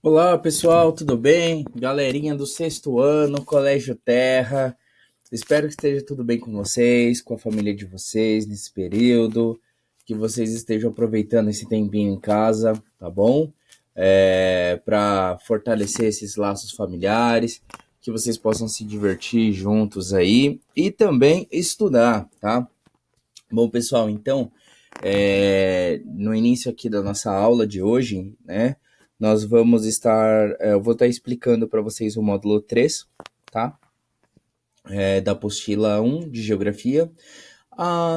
Olá pessoal, tudo bem? Galerinha do sexto ano, Colégio Terra. Espero que esteja tudo bem com vocês, com a família de vocês nesse período, que vocês estejam aproveitando esse tempinho em casa, tá bom? Para fortalecer esses laços familiares, que vocês possam se divertir juntos aí e também estudar, tá? Bom, pessoal, então, no início aqui da nossa aula de hoje, né, nós vamos estar, eu vou estar explicando para vocês o módulo 3, tá? Da apostila 1 de Geografia.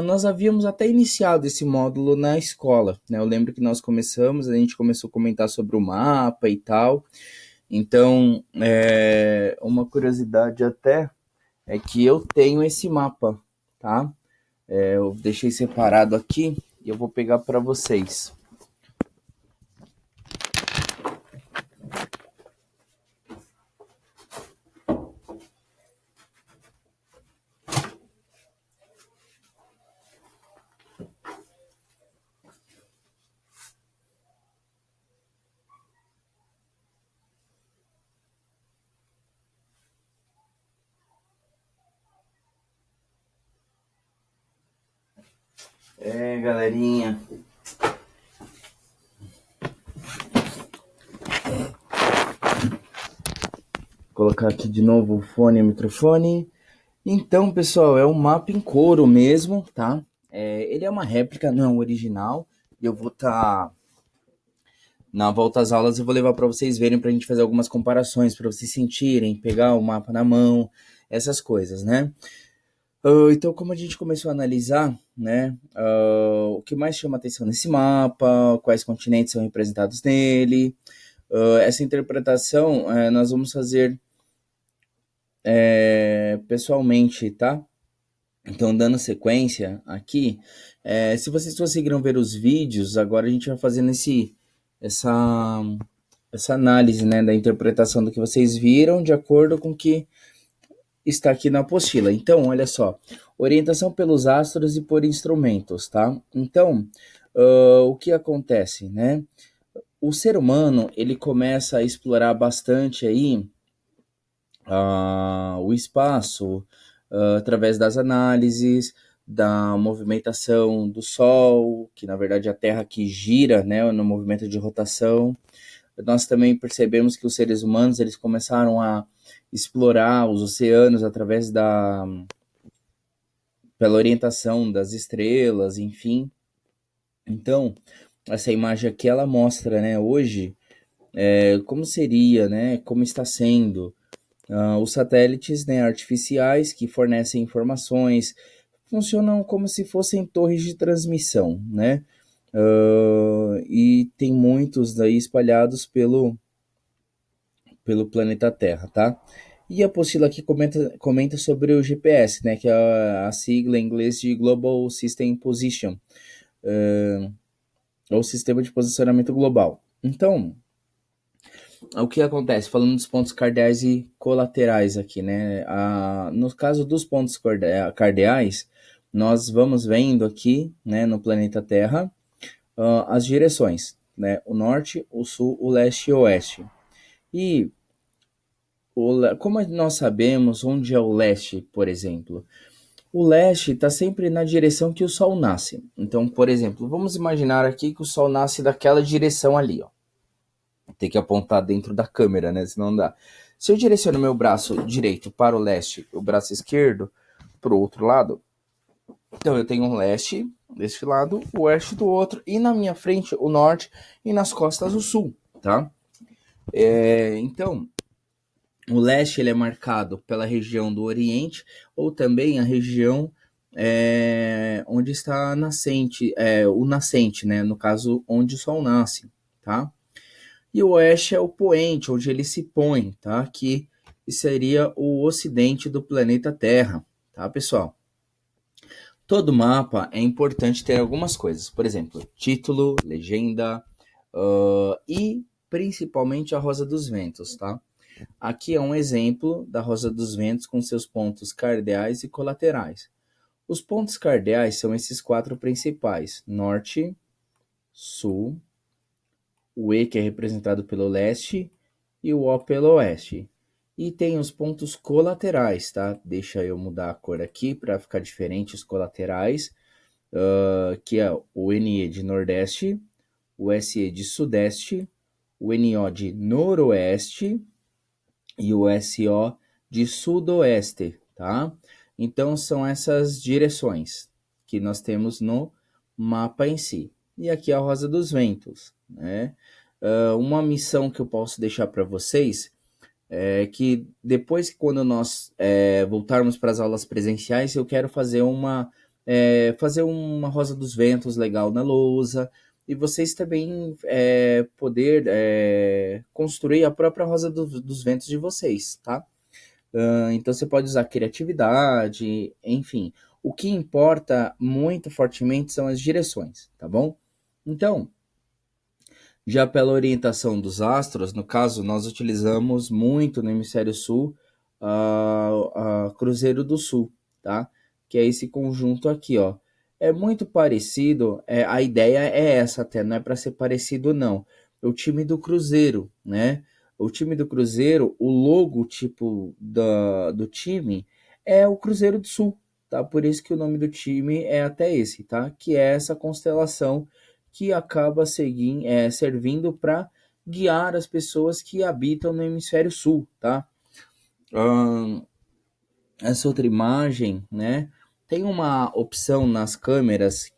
Nós havíamos até iniciado esse módulo na escola, né? Eu lembro que nós começamos, a gente começou a comentar sobre o mapa e tal. Então, uma curiosidade até é que eu tenho esse mapa, tá? Eu deixei separado aqui e eu vou pegar para vocês. Galerinha, vou colocar aqui de novo o fone e o microfone. Então, pessoal, é um mapa em couro mesmo, tá? Ele é uma réplica, não é um original. E eu vou estar na volta às aulas, eu vou levar para vocês verem, para a gente fazer algumas comparações, para vocês sentirem, pegar o mapa na mão, essas coisas, né? Então, como a gente começou a analisar, né, o que mais chama atenção nesse mapa, quais continentes são representados nele, essa interpretação nós vamos fazer pessoalmente, tá? Então, dando sequência aqui, se vocês conseguiram ver os vídeos, agora a gente vai fazendo essa, essa análise, né, da interpretação do que vocês viram de acordo com o que está aqui na apostila. Então, olha só, orientação pelos astros e por instrumentos, tá? Então, o que acontece, né? O ser humano, ele começa a explorar bastante aí o espaço através das análises, da movimentação do Sol, que na verdade é a Terra que gira, né, no movimento de rotação. Nós também percebemos que os seres humanos eles começaram a explorar os oceanos através pela orientação das estrelas, enfim. Então, essa imagem aqui ela mostra, né, hoje como seria, né, como está sendo os satélites, né, artificiais que fornecem informações funcionam como se fossem torres de transmissão, né? E tem muitos daí espalhados pelo planeta Terra, tá? E a apostila aqui comenta sobre o GPS, né, que é a sigla em inglês de Global System Position, ou Sistema de Posicionamento Global. Então, o que acontece? Falando dos pontos cardeais e colaterais aqui, né? No caso dos pontos cardeais, nós vamos vendo aqui, né, no planeta Terra, as direções, né? O norte, o sul, o leste e o oeste. E como nós sabemos onde é o leste, por exemplo? O leste está sempre na direção que o Sol nasce. Então, por exemplo, vamos imaginar aqui que o Sol nasce daquela direção ali, ó. Tem que apontar dentro da câmera, né? Senão não dá. Se eu direciono meu braço direito para o leste, o braço esquerdo para o outro lado, então eu tenho um leste deste lado, o oeste do outro, e na minha frente o norte e nas costas o sul, tá? Então, o leste ele é marcado pela região do Oriente ou também a região onde está a nascente, o nascente, né? No caso, onde o Sol nasce, tá? E o oeste é o poente, onde ele se põe, tá? Que seria o ocidente do planeta Terra, tá, pessoal? Todo mapa é importante ter algumas coisas, por exemplo, título, legenda e principalmente a Rosa dos Ventos, tá? Aqui é um exemplo da Rosa dos Ventos com seus pontos cardeais e colaterais. Os pontos cardeais são esses quatro principais: norte, sul, o E que é representado pelo leste e o O pelo oeste. E tem os pontos colaterais, tá? Deixa eu mudar a cor aqui para ficar diferente os colaterais, que é o NE de nordeste, o SE de sudeste, o NO de noroeste e o SO de sudoeste, tá? Então são essas direções que nós temos no mapa em si. E aqui é a Rosa dos Ventos, né? Uma missão que eu posso deixar para vocês é que depois, quando nós voltarmos para as aulas presenciais, eu quero fazer uma Rosa dos Ventos legal na lousa, e vocês também poder construir a própria Rosa dos Ventos de vocês, tá? Então você pode usar criatividade, enfim. O que importa muito fortemente são as direções, tá bom? Então, já pela orientação dos astros, no caso, nós utilizamos muito no hemisfério sul a Cruzeiro do Sul, tá? Que é esse conjunto aqui, ó. É muito parecido, a ideia é essa até, não é para ser parecido não. O time do Cruzeiro, né? O time do Cruzeiro, o logo tipo do time é o Cruzeiro do Sul, tá? Por isso que o nome do time é até esse, tá? Que é essa constelação que acaba servindo para guiar as pessoas que habitam no hemisfério sul, tá? Ahn, Essa outra imagem, né? Tem uma opção nas câmeras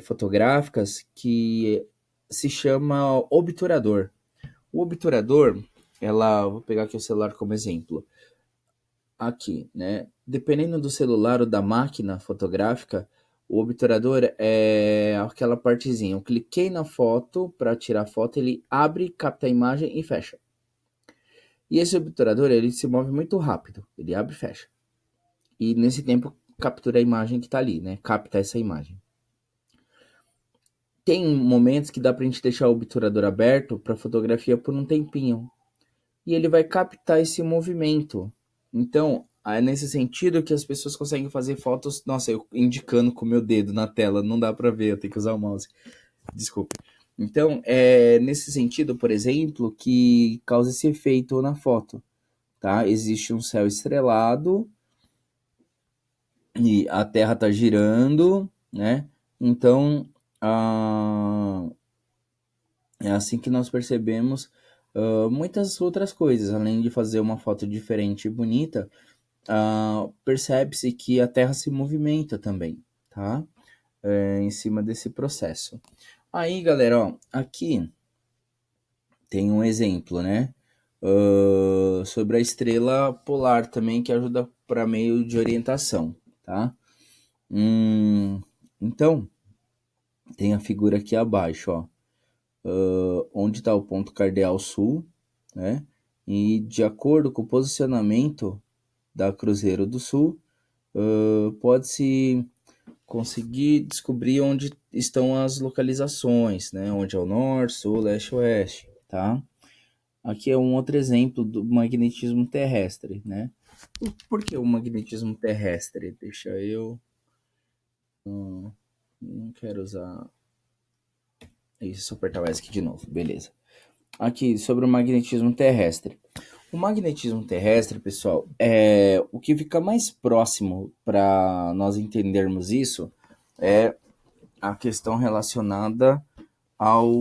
fotográficas que se chama obturador. O obturador, vou pegar aqui o celular como exemplo. Aqui, né? Dependendo do celular ou da máquina fotográfica, o obturador é aquela partezinha. Eu cliquei na foto para tirar a foto, ele abre, capta a imagem e fecha. E esse obturador, ele se move muito rápido. Ele abre e fecha. E nesse tempo captura a imagem que está ali, né? Capta essa imagem. Tem momentos que dá pra gente deixar o obturador aberto para fotografia por um tempinho. E ele vai captar esse movimento. Então, é nesse sentido que as pessoas conseguem fazer fotos. Nossa, eu indicando com o meu dedo na tela, não dá para ver, eu tenho que usar o mouse. Desculpe. Então, é nesse sentido, por exemplo, que causa esse efeito na foto, tá? Existe um céu estrelado e a Terra está girando, né? Então, ah, é assim que nós percebemos muitas outras coisas, além de fazer uma foto diferente e bonita. Percebe-se que a Terra se movimenta também, tá? Em cima desse processo. Aí, galera, ó, aqui tem um exemplo, né? Sobre a estrela polar também, que ajuda para meio de orientação, tá? Então, tem a figura aqui abaixo, ó. Onde está o ponto cardeal sul, né? E de acordo com o posicionamento da Cruzeiro do Sul, pode-se conseguir descobrir onde estão as localizações, né? Onde é o norte, sul, leste, oeste, tá? Aqui é um outro exemplo do magnetismo terrestre, né? Por que o magnetismo terrestre? Deixa eu... Não quero usar... Isso, apertar o ESC de novo, beleza. Aqui, sobre o magnetismo terrestre. O magnetismo terrestre, pessoal, o que fica mais próximo para nós entendermos isso é a questão relacionada ao.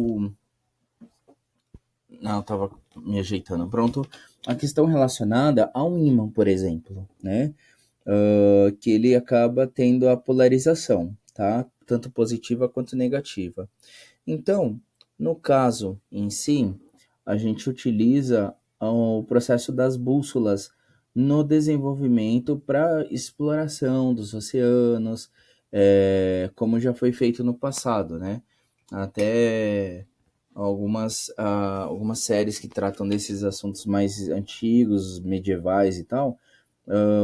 Não, eu tava me ajeitando. Pronto. A questão relacionada ao ímã, por exemplo, né? Que ele acaba tendo a polarização, tá? Tanto positiva quanto negativa. Então, no caso em si, a gente utiliza o processo das bússolas no desenvolvimento para exploração dos oceanos, como já foi feito no passado, né? Até algumas séries que tratam desses assuntos mais antigos, medievais e tal,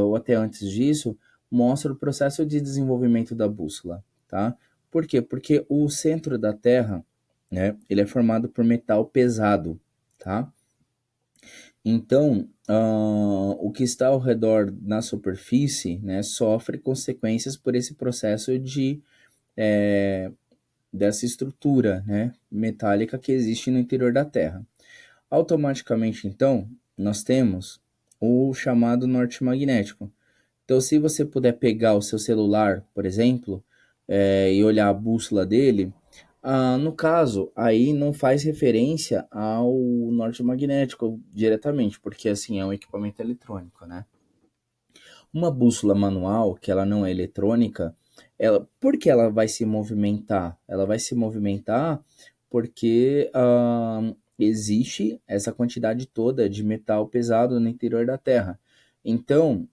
ou até antes disso, mostra o processo de desenvolvimento da bússola, tá? Por quê? Porque o centro da Terra, né, ele é formado por metal pesado, tá? Então, o que está ao redor na superfície, né, sofre consequências por esse processo dessa estrutura, né, metálica que existe no interior da Terra. Automaticamente, então, nós temos o chamado norte magnético. Então, se você puder pegar o seu celular, por exemplo, e olhar a bússola dele, no caso, aí não faz referência ao norte magnético diretamente, porque assim é um equipamento eletrônico, né? Uma bússola manual, que ela não é eletrônica, por que ela vai se movimentar? Ela vai se movimentar porque existe essa quantidade toda de metal pesado no interior da Terra. Então,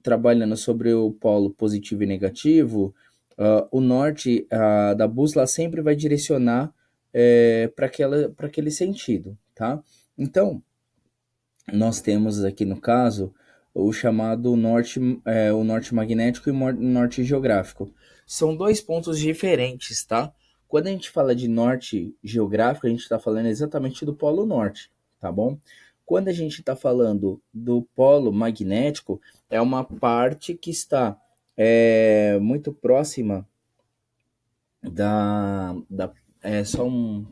trabalhando sobre o polo positivo e negativo, o norte da bússola sempre vai direcionar para aquele sentido, tá? Então, nós temos aqui no caso o chamado norte, o norte magnético e o norte geográfico. São dois pontos diferentes, tá? Quando a gente fala de norte geográfico, a gente está falando exatamente do polo norte, tá bom? Quando a gente está falando do polo magnético, é uma parte que está muito próxima é só um,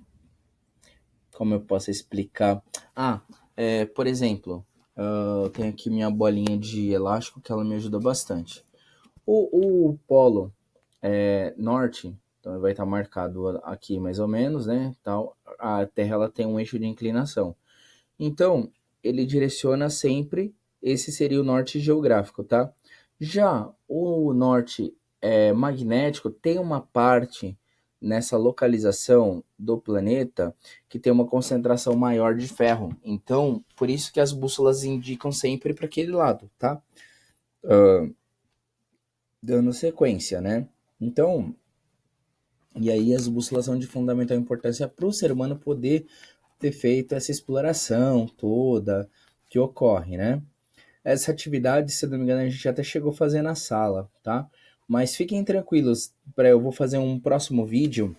como eu posso explicar? Por exemplo, eu tenho aqui minha bolinha de elástico que ela me ajuda bastante. O polo norte, então vai estar marcado aqui mais ou menos, né? Tal, a Terra ela tem um eixo de inclinação. Então, ele direciona sempre, esse seria o norte geográfico, tá? Já o norte magnético tem uma parte nessa localização do planeta que tem uma concentração maior de ferro. Então, por isso que as bússolas indicam sempre para aquele lado, tá? Dando sequência, né? Então, e aí as bússolas são de fundamental importância para o ser humano poder ter feito essa exploração toda que ocorre, né? Essa atividade, se não me engano, a gente até chegou a fazer na sala, tá? Mas fiquem tranquilos, eu vou fazer um próximo vídeo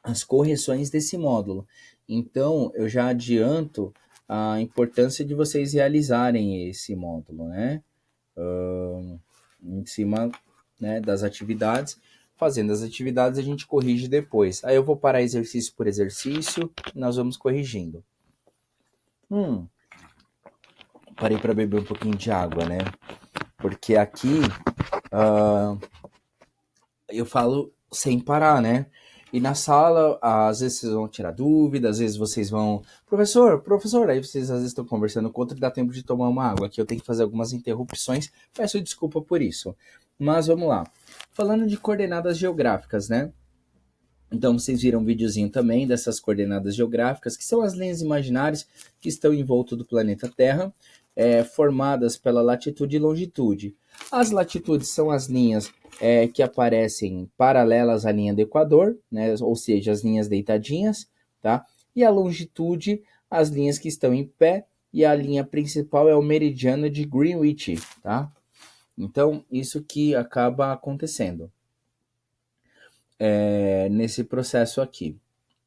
as correções desse módulo. Então, eu já adianto a importância de vocês realizarem esse módulo, né? Em cima, né, das atividades. Fazendo as atividades, a gente corrige depois. Aí eu vou parar exercício por exercício, nós vamos corrigindo. Parei para beber um pouquinho de água, né? Porque aqui eu falo sem parar, né? E na sala, às vezes vocês vão tirar dúvidas, às vezes vocês vão, professor, aí vocês às vezes estão conversando com outro e dá tempo de tomar uma água. Aqui eu tenho que fazer algumas interrupções, peço desculpa por isso. Mas vamos lá. Falando de coordenadas geográficas, né? Então vocês viram um videozinho também dessas coordenadas geográficas, que são as linhas imaginárias que estão em volta do planeta Terra, formadas pela latitude e longitude. As latitudes são as linhas que aparecem paralelas à linha do Equador, né, ou seja, as linhas deitadinhas, tá? E a longitude, as linhas que estão em pé, e a linha principal é o meridiano de Greenwich, tá? Então, isso que acaba acontecendo nesse processo aqui,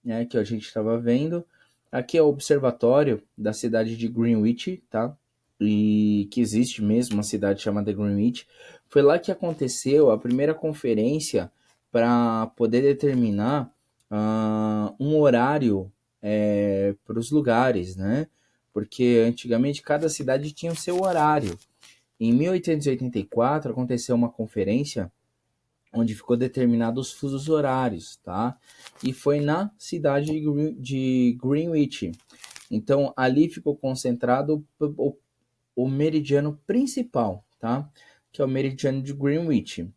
né, que a gente estava vendo. Aqui é o observatório da cidade de Greenwich, tá? E que existe mesmo uma cidade chamada Greenwich. Foi lá que aconteceu a primeira conferência para poder determinar um horário para os lugares, né? Porque antigamente cada cidade tinha o seu horário. Em 1884 aconteceu uma conferência onde ficou determinado os fusos horários, tá? E foi na cidade de Greenwich. Então, ali ficou concentrado o meridiano principal, tá? Que é o meridiano de Greenwich.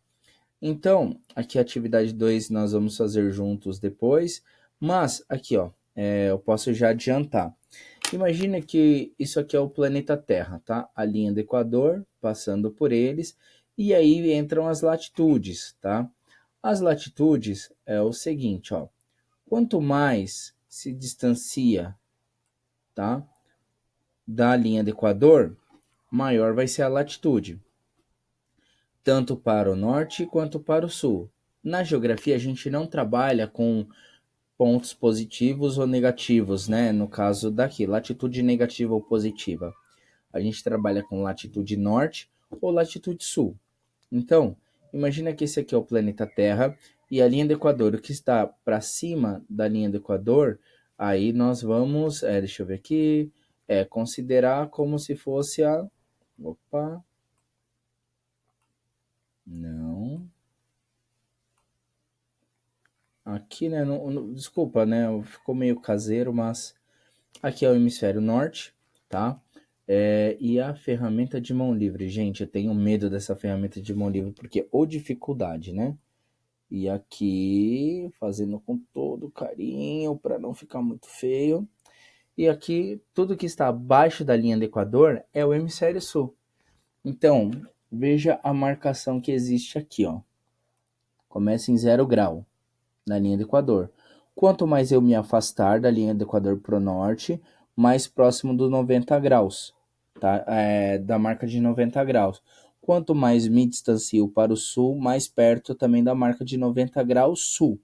Então, aqui a atividade 2 nós vamos fazer juntos depois, mas aqui, ó, eu posso já adiantar. Imagina que isso aqui é o planeta Terra, tá? A linha do Equador, passando por eles, e aí entram as latitudes, tá? As latitudes é o seguinte, ó. Quanto mais se distancia, tá, da linha do Equador, maior vai ser a latitude, tanto para o norte quanto para o sul. Na geografia, a gente não trabalha com pontos positivos ou negativos, né? No caso daqui, latitude negativa ou positiva. A gente trabalha com latitude norte ou latitude sul. Então, imagina que esse aqui é o planeta Terra E a linha do Equador, o que está para cima da linha do Equador, aí nós vamos, deixa eu ver aqui, considerar como se fosse a... Opa, não. Aqui, né, desculpa, né, ficou meio caseiro, mas aqui é o hemisfério norte, tá? E a ferramenta de mão livre, gente, eu tenho medo dessa ferramenta de mão livre, porque ou dificuldade, né? E aqui, fazendo com todo carinho, para não ficar muito feio. E aqui, tudo que está abaixo da linha do Equador é o hemisfério sul. Então, veja a marcação que existe aqui, ó. Começa em 0 grau, na linha do Equador. Quanto mais eu me afastar da linha do Equador para o norte, mais próximo dos 90 graus, tá? Da marca de 90 graus. Quanto mais me distancio para o sul, mais perto também da marca de 90 graus sul.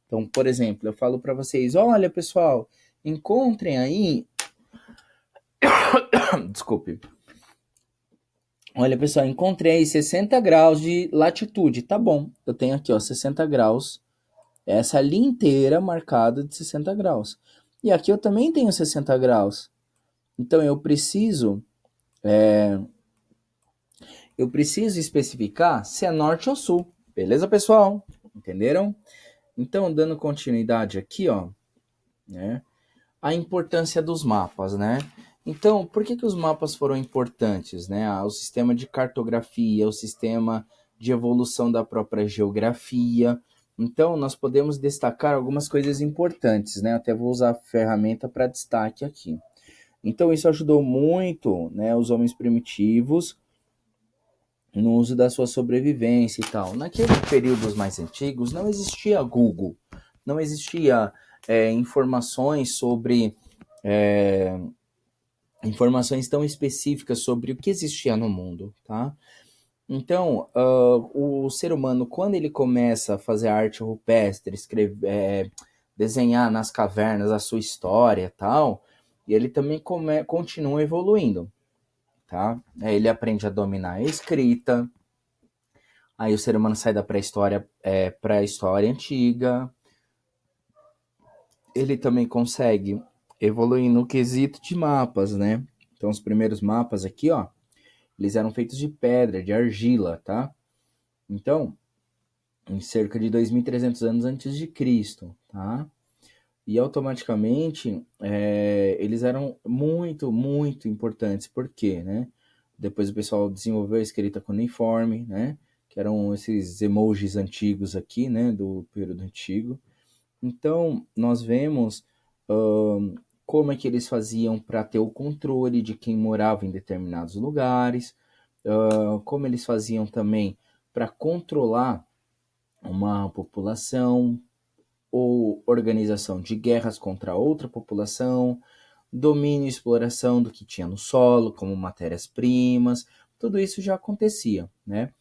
Então, por exemplo, eu falo para vocês, olha pessoal, encontrem aí, desculpe, olha pessoal, encontrei aí 60 graus de latitude, tá bom, eu tenho aqui ó, 60 graus, essa linha inteira marcada de 60 graus. E aqui eu também tenho 60 graus. Então eu preciso especificar se é norte ou sul. Beleza, pessoal? Entenderam? Então, dando continuidade aqui, ó, né? A importância dos mapas, né? Então, por que os mapas foram importantes, né? O sistema de cartografia, o sistema de evolução da própria geografia. Então, nós podemos destacar algumas coisas importantes, né? Até vou usar a ferramenta para destaque aqui. Então, isso ajudou muito, né, os homens primitivos no uso da sua sobrevivência e tal. Naqueles períodos mais antigos, não existia Google, não existia informações sobre informações tão específicas sobre o que existia no mundo, tá? Então, o ser humano, quando ele começa a fazer arte rupestre, escrever, desenhar nas cavernas a sua história e tal, e ele também continua evoluindo, tá? Ele aprende a dominar a escrita, aí o ser humano sai da pré-história para a história antiga, ele também consegue evoluir no quesito de mapas, né? Então, os primeiros mapas aqui, ó, eles eram feitos de pedra, de argila, tá? Então, em cerca de 2.300 anos antes de Cristo, tá? E automaticamente eles eram muito, muito importantes. Por quê, né? Depois o pessoal desenvolveu a escrita cuneiforme, né? Que eram esses emojis antigos aqui, né? Do período antigo. Então, nós vemos como é que eles faziam para ter o controle de quem morava em determinados lugares, como eles faziam também para controlar uma população ou organização de guerras contra outra população, domínio e exploração do que tinha no solo, como matérias-primas, tudo isso já acontecia, né?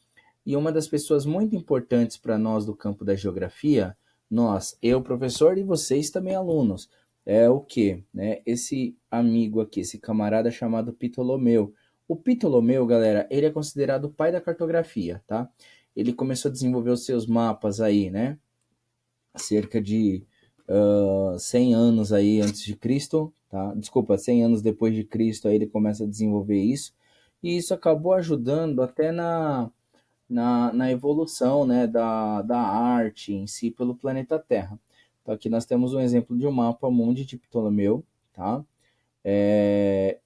E uma das pessoas muito importantes para nós do campo da geografia, nós, eu professor e vocês também alunos, é o que, né? Esse amigo aqui, esse camarada chamado Ptolomeu. O Ptolomeu, galera, ele é considerado o pai da cartografia, tá? Ele começou a desenvolver os seus mapas aí, né? Cerca de 100 anos aí antes de Cristo, tá? Desculpa, 100 anos depois de Cristo, aí ele começa a desenvolver isso. E isso acabou ajudando até na evolução, né, da arte em si pelo planeta Terra. Então aqui nós temos um exemplo de um mapa mundi de Ptolomeu, tá?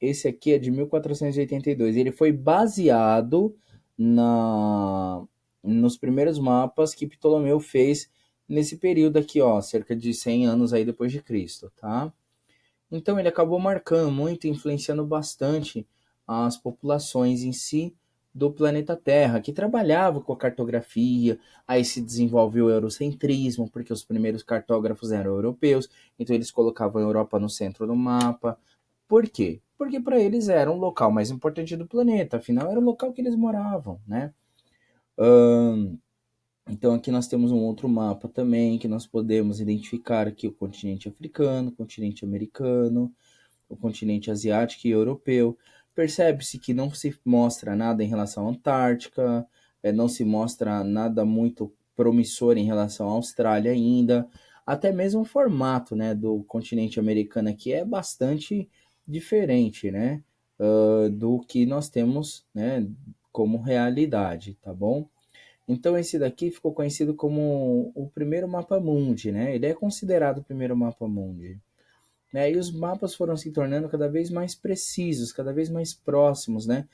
Esse aqui é de 1482. Ele foi baseado nos primeiros mapas que Ptolomeu fez nesse período aqui, ó, cerca de 100 anos aí depois de Cristo, tá? Então ele acabou marcando muito, influenciando bastante as populações em si do planeta Terra, que trabalhava com a cartografia, aí se desenvolveu o eurocentrismo, porque os primeiros cartógrafos eram europeus, então eles colocavam a Europa no centro do mapa. Por quê? Porque para eles era o local mais importante do planeta, afinal era o local que eles moravam, né? Então aqui nós temos um outro mapa também, que nós podemos identificar aqui o continente africano, o continente americano, o continente asiático e europeu. Percebe-se que não se mostra nada em relação à Antártica, não se mostra nada muito promissor em relação à Austrália ainda. Até mesmo o formato, né, do continente americano aqui é bastante diferente, né, do que nós temos, né, como realidade, tá bom? Então esse daqui ficou conhecido como o primeiro mapa mundi, né? Ele é considerado o primeiro mapa mundi, né? E os mapas foram se tornando cada vez mais precisos, cada vez mais próximos, né?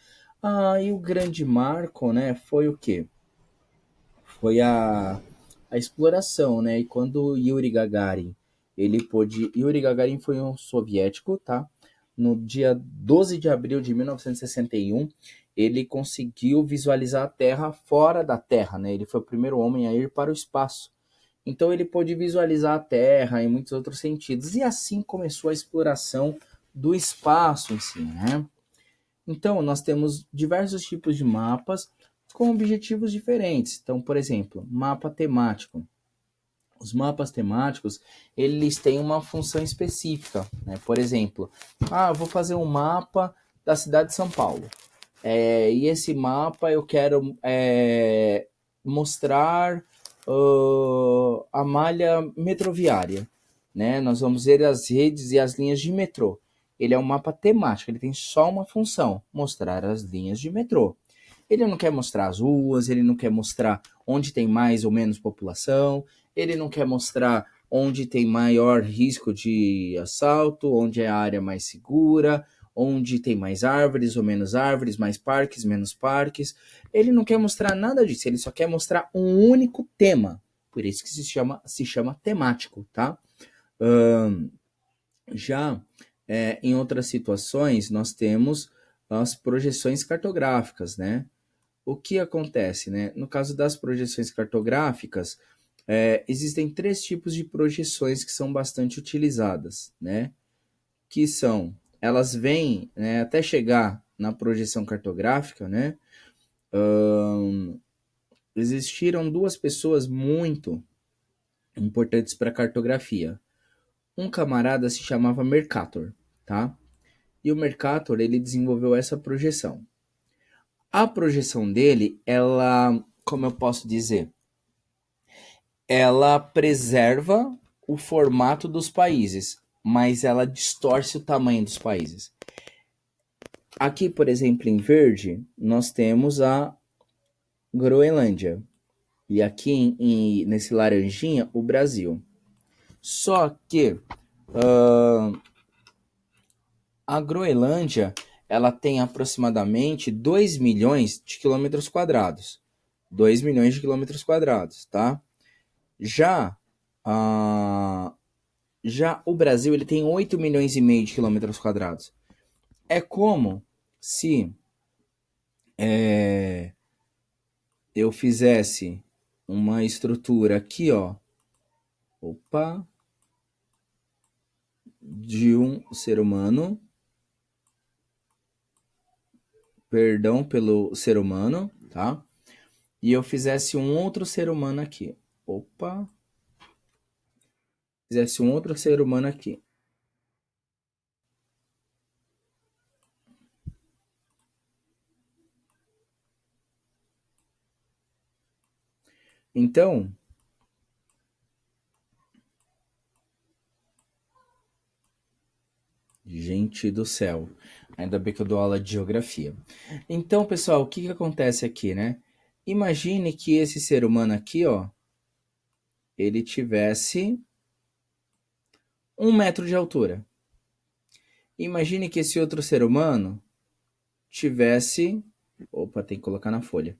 E o grande marco, né, foi o quê? Foi a exploração, né? E quando Yuri Gagarin, Yuri Gagarin foi um soviético, tá? No dia 12 de abril de 1961, ele conseguiu visualizar a Terra fora da Terra, né? Ele foi o primeiro homem a ir para o espaço. Então ele pôde visualizar a Terra em muitos outros sentidos. E assim começou a exploração do espaço em si, né? Então, nós temos diversos tipos de mapas com objetivos diferentes. Então, por exemplo, mapa temático. Os mapas temáticos, eles têm uma função específica, né? Por exemplo, eu vou fazer um mapa da cidade de São Paulo. E esse mapa eu quero mostrar a malha metroviária, né? Nós vamos ver as redes e as linhas de metrô. Ele é um mapa temático, ele tem só uma função, mostrar as linhas de metrô. Ele não quer mostrar as ruas, ele não quer mostrar onde tem mais ou menos população, ele não quer mostrar onde tem maior risco de assalto, onde é a área mais segura, onde tem mais árvores ou menos árvores, mais parques, menos parques. Ele não quer mostrar nada disso, ele só quer mostrar um único tema. Por isso que se chama temático, tá? Já em outras situações, nós temos as projeções cartográficas, né? O que acontece, né? No caso das projeções cartográficas, existem três tipos de projeções que são bastante utilizadas, né? Que são, elas vêm, né, até chegar na projeção cartográfica, né? Existiram duas pessoas muito importantes para a cartografia. Um camarada se chamava Mercator, tá? E o Mercator, ele desenvolveu essa projeção. A projeção dele, ela, como eu posso dizer, ela preserva o formato dos países, mas ela distorce o tamanho dos países. Aqui, por exemplo, em verde, nós temos a Groenlândia. E aqui nesse laranjinha, o Brasil. Só que a Groenlândia, ela tem aproximadamente 2 milhões de quilômetros quadrados. 2 milhões de quilômetros quadrados, tá? Já o Brasil, ele tem 8 milhões e meio de quilômetros quadrados. É como se eu fizesse uma estrutura aqui, ó. De um ser humano. Perdão pelo ser humano, tá? E eu fizesse um outro ser humano aqui. Fizesse um outro ser humano aqui. Então, gente do céu, ainda bem que eu dou aula de geografia. Então, pessoal, o que acontece aqui, né? Imagine que esse ser humano aqui, ó, ele tivesse 1 metro de altura. Imagine que esse outro ser humano tivesse... tem que colocar na folha.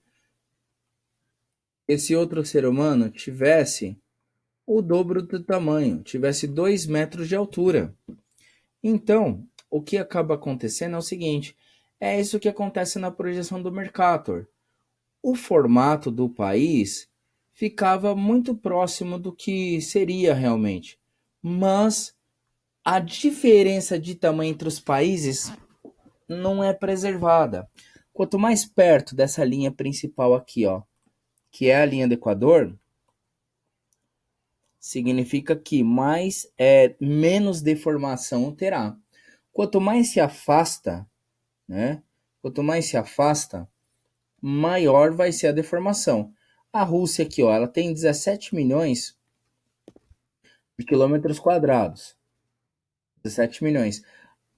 Esse outro ser humano tivesse o dobro do tamanho, tivesse 2 metros de altura. Então, o que acaba acontecendo é o seguinte, é isso que acontece na projeção do Mercator. O formato do país ficava muito próximo do que seria realmente, mas a diferença de tamanho entre os países não é preservada. Quanto mais perto dessa linha principal aqui, ó, que é a linha do Equador, significa que menos deformação terá. Quanto mais se afasta, né? Quanto mais se afasta, maior vai ser a deformação. A Rússia aqui, ó, ela tem 17 milhões de quilômetros quadrados. 17 milhões.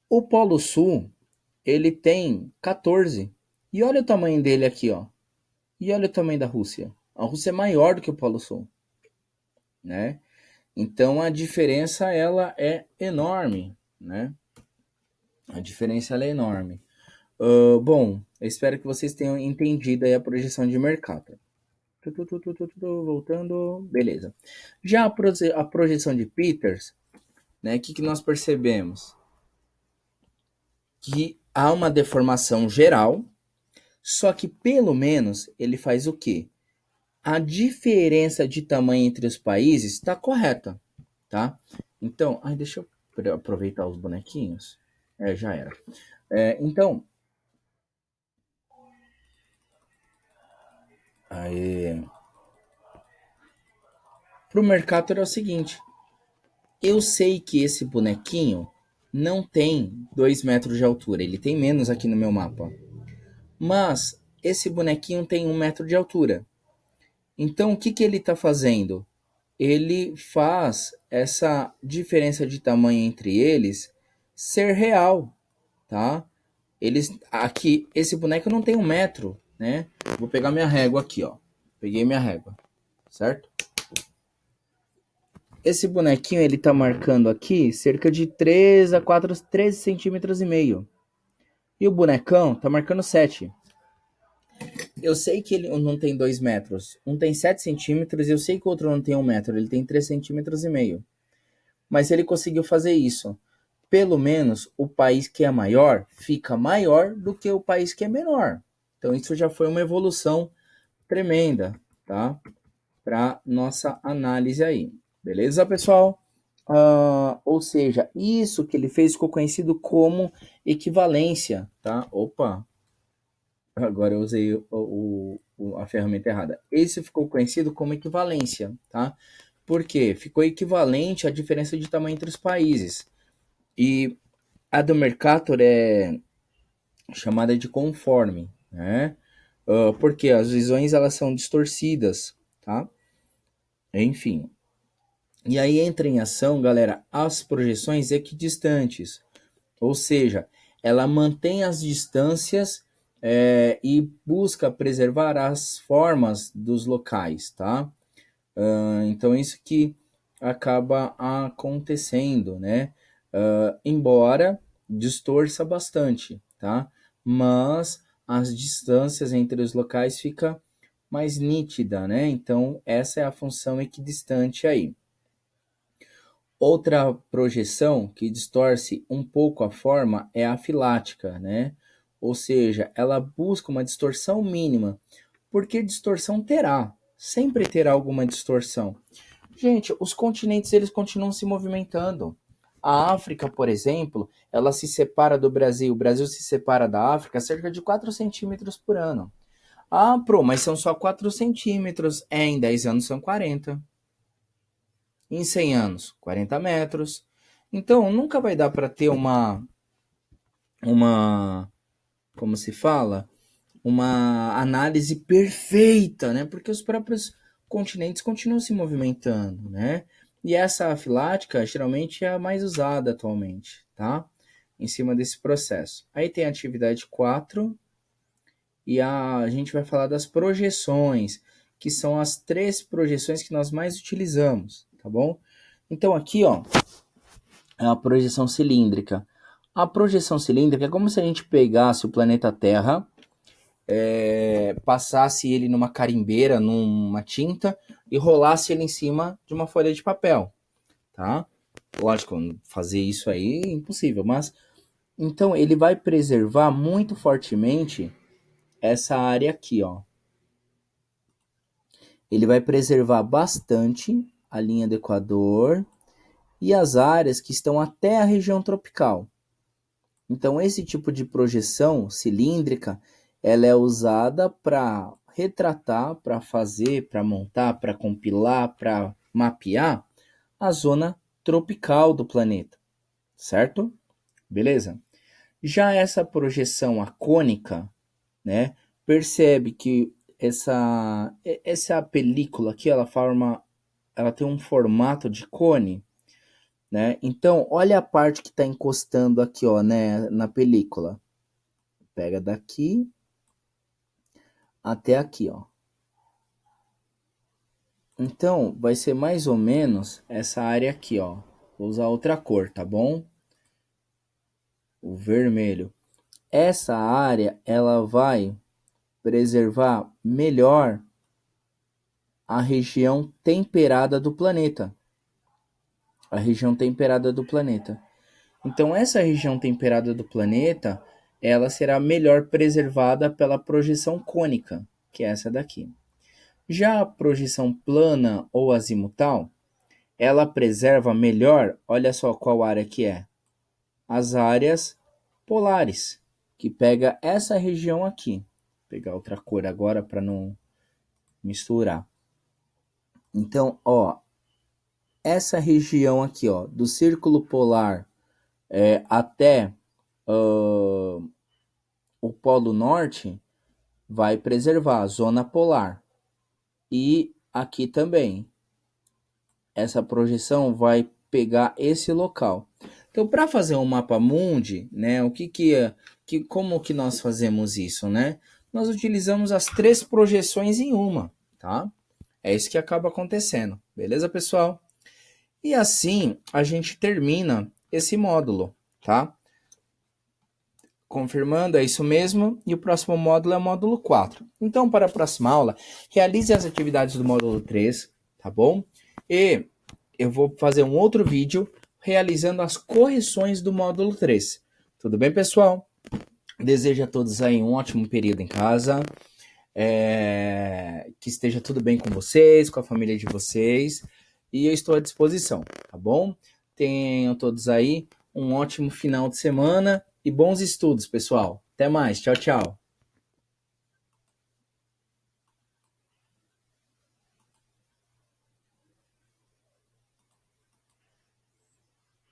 O Polo Sul, ele tem 14. E olha o tamanho dele aqui, ó. E olha o tamanho da Rússia. A Rússia é maior do que o Polo Sul, né? Então a diferença ela é enorme, né? A diferença ela é enorme. Bom, eu espero que vocês tenham entendido aí a projeção de mercado. Voltando, beleza. Já a projeção de Peters, né? O que nós percebemos? Que há uma deformação geral, só que pelo menos ele faz o quê? A diferença de tamanho entre os países está correta, tá? Então, deixa eu aproveitar os bonequinhos. Já era. Então, pro Mercator é o seguinte. Eu sei que esse bonequinho não tem 2 metros de altura. Ele tem menos aqui no meu mapa. Mas esse bonequinho tem 1 metro de altura. Então, o que ele está fazendo? Ele faz essa diferença de tamanho entre eles ser real, tá? Aqui, esse boneco não tem 1 metro, né? Vou pegar minha régua aqui, ó. Peguei minha régua, certo? Esse bonequinho, ele tá marcando aqui cerca de 3 a 4, 13 centímetros e meio. E o bonecão tá marcando 7. Eu sei que ele não tem 2 metros. Um tem 7 centímetros e eu sei que o outro não tem 1 metro. Ele tem 3 centímetros e meio. Mas ele conseguiu fazer isso. Pelo menos o país que é maior fica maior do que o país que é menor. Então isso já foi uma evolução tremenda, tá? Para nossa análise aí. Beleza, pessoal? Ou seja, isso que ele fez ficou conhecido como equivalência, tá? Opa, agora eu usei a ferramenta errada. Esse ficou conhecido como equivalência, tá? Por quê? Ficou equivalente à diferença de tamanho entre os países. E a do Mercator é chamada de conforme, né? Porque as visões elas são distorcidas, tá? Enfim. E aí entra em ação, galera, as projeções equidistantes. Ou seja, ela mantém as distâncias e busca preservar as formas dos locais, tá? Então isso que acaba acontecendo, né? Embora distorça bastante, tá? Mas as distâncias entre os locais fica mais nítida, né? Então essa é a função equidistante aí. Outra projeção que distorce um pouco a forma é a afilática, né? Ou seja, ela busca uma distorção mínima, porque distorção terá, sempre terá alguma distorção. Gente, os continentes eles continuam se movimentando. A África, por exemplo, ela se separa do Brasil, o Brasil se separa da África a cerca de 4 centímetros por ano. Mas são só 4 centímetros. Em 10 anos são 40. Em 100 anos, 40 metros. Então, nunca vai dar para ter como se fala? Uma análise perfeita, né? Porque os próprios continentes continuam se movimentando, né? E essa afilática geralmente é a mais usada atualmente, tá? Em cima desse processo. Aí tem a atividade 4 e a gente vai falar das projeções, que são as 3 projeções que nós mais utilizamos, tá bom? Então aqui, ó, é a projeção cilíndrica. A projeção cilíndrica é como se a gente pegasse o planeta Terra, passasse ele numa carimbeira, numa tinta, e rolasse ele em cima de uma folha de papel, tá? Lógico, fazer isso aí é impossível, mas... Então, ele vai preservar muito fortemente essa área aqui, ó. Ele vai preservar bastante a linha do Equador e as áreas que estão até a região tropical. Então, esse tipo de projeção cilíndrica, ela é usada para retratar, para fazer, para montar, para compilar, para mapear a zona tropical do planeta, certo? Beleza? Já essa projeção acônica, né, percebe que essa película aqui, ela tem um formato de cone, né? Então, olha a parte que está encostando aqui, ó, né, na película. Pega daqui até aqui, ó. Então, vai ser mais ou menos essa área aqui, ó. Vou usar outra cor, tá bom? O vermelho. Essa área, ela vai preservar melhor a região temperada do planeta. A região temperada do planeta. Então, essa região temperada do planeta, ela será melhor preservada pela projeção cônica, que é essa daqui. Já a projeção plana ou azimutal, ela preserva melhor, olha só qual área que é. As áreas polares, que pega essa região aqui. Vou pegar outra cor agora para não misturar. Então, ó, essa região aqui, ó, do círculo polar até o polo norte, vai preservar a zona polar. E aqui também, essa projeção vai pegar esse local. Então, para fazer um mapa mundi, né, como que nós fazemos isso, né? Nós utilizamos as 3 projeções em uma, tá? É isso que acaba acontecendo, beleza, pessoal? E assim a gente termina esse módulo, tá? Confirmando, é isso mesmo. E o próximo módulo é o módulo 4. Então, para a próxima aula, realize as atividades do módulo 3, tá bom? E eu vou fazer um outro vídeo realizando as correções do módulo 3. Tudo bem, pessoal? Desejo a todos aí um ótimo período em casa. Que esteja tudo bem com vocês, com a família de vocês. E eu estou à disposição, tá bom? Tenham todos aí um ótimo final de semana e bons estudos, pessoal. Até mais. Tchau, tchau.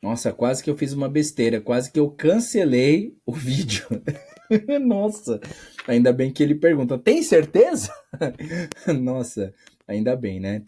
Nossa, quase que eu fiz uma besteira, quase que eu cancelei o vídeo. Nossa, ainda bem que ele pergunta: tem certeza? Nossa, ainda bem, né?